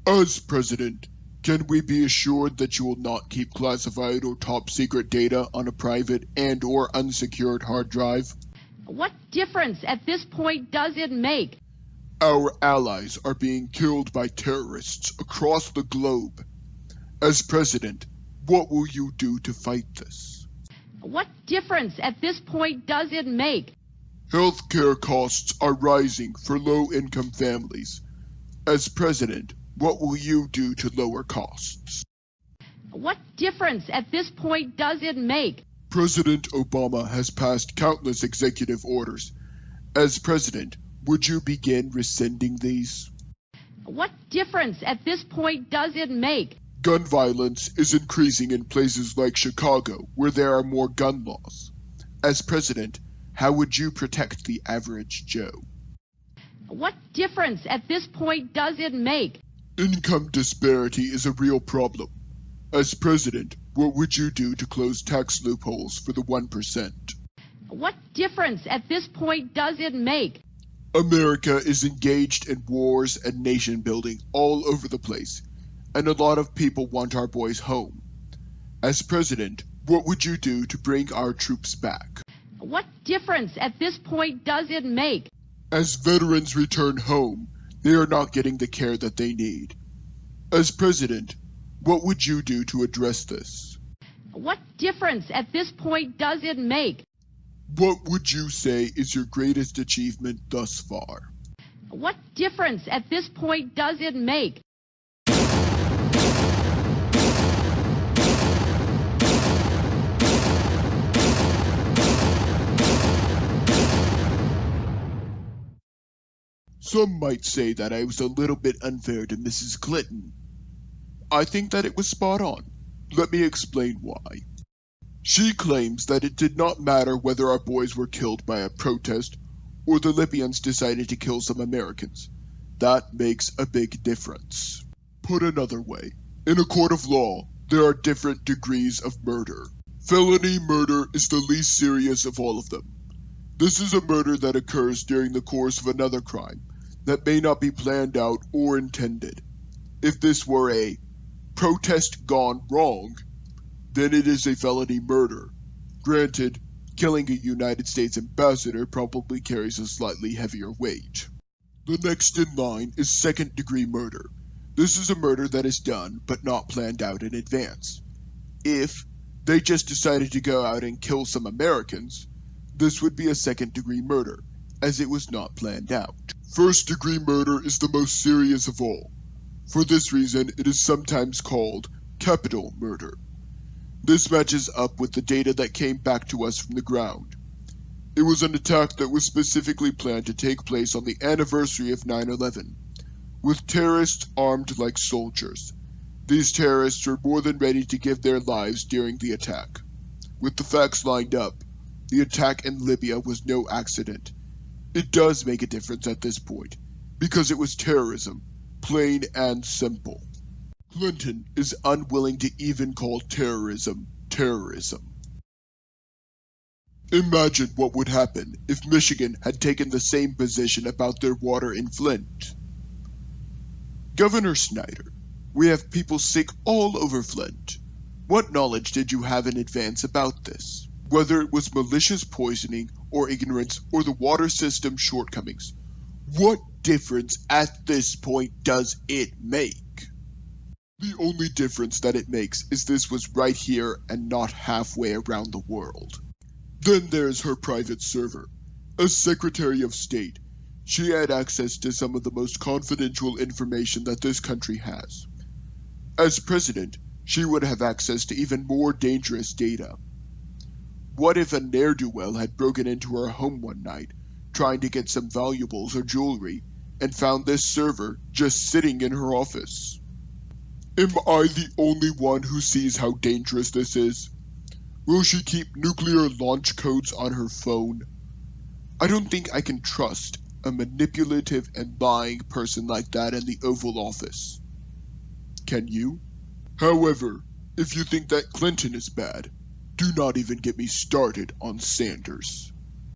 As president, can we be assured that you will not keep classified or top secret data on a private and/or unsecured hard drive? What difference at this point does it make? Our allies are being killed by terrorists across the globe. As president, what will you do to fight this? What difference at this point does it make? Healthcare costs are rising for low-income families. As president, what will you do to lower costs? What difference at this point does it make? President Obama has passed countless executive orders. As president, would you begin rescinding these? What difference at this point does it make? Gun violence is increasing in places like Chicago, where there are more gun laws. As president, how would you protect the average Joe? What difference at this point does it make? Income disparity is a real problem. As president, what would you do to close tax loopholes for the 1%? What difference at this point does it make? America is engaged in wars and nation building all over the place, and a lot of people want our boys home. As president, what would you do to bring our troops back? What difference at this point does it make? As veterans return home, they are not getting the care that they need. As president, what would you do to address this? What difference at this point does it make? What would you say is your greatest achievement thus far? What difference at this point does it make? Some might say that I was a little bit unfair to Mrs. Clinton. I think that it was spot on. Let me explain why. She claims that it did not matter whether our boys were killed by a protest or the Libyans decided to kill some Americans. That makes a big difference. Put another way, in a court of law, there are different degrees of murder. Felony murder is the least serious of all of them. This is a murder that occurs during the course of another crime that may not be planned out or intended. If this were a protest gone wrong, then it is a felony murder. Granted, killing a United States ambassador probably carries a slightly heavier weight. The next in line is second-degree murder. This is a murder that is done but not planned out in advance. If they just decided to go out and kill some Americans, this would be a second-degree murder, as it was not planned out. First-degree murder is the most serious of all. For this reason, it is sometimes called capital murder. This matches up with the data that came back to us from the ground. It was an attack that was specifically planned to take place on the anniversary of 9/11, with terrorists armed like soldiers. These terrorists were more than ready to give their lives during the attack. With the facts lined up, the attack in Libya was no accident. It does make a difference at this point, because it was terrorism, plain and simple. Clinton is unwilling to even call terrorism terrorism. Imagine what would happen if Michigan had taken the same position about their water in Flint. Governor Snyder, we have people sick all over Flint. What knowledge did you have in advance about this? Whether it was malicious poisoning or ignorance or the water system shortcomings, what difference at this point does it make? The only difference that it makes is this was right here and not halfway around the world. Then there's her private server. As Secretary of State, she had access to some of the most confidential information that this country has. As president, she would have access to even more dangerous data. What if a ne'er-do-well had broken into her home one night, trying to get some valuables or jewelry, and found this server just sitting in her office? Am I the only one who sees how dangerous this is? Will she keep nuclear launch codes on her phone? I don't think I can trust a manipulative and lying person like that in the Oval Office. Can you? However, if you think that Clinton is bad, do not even get me started on Sanders.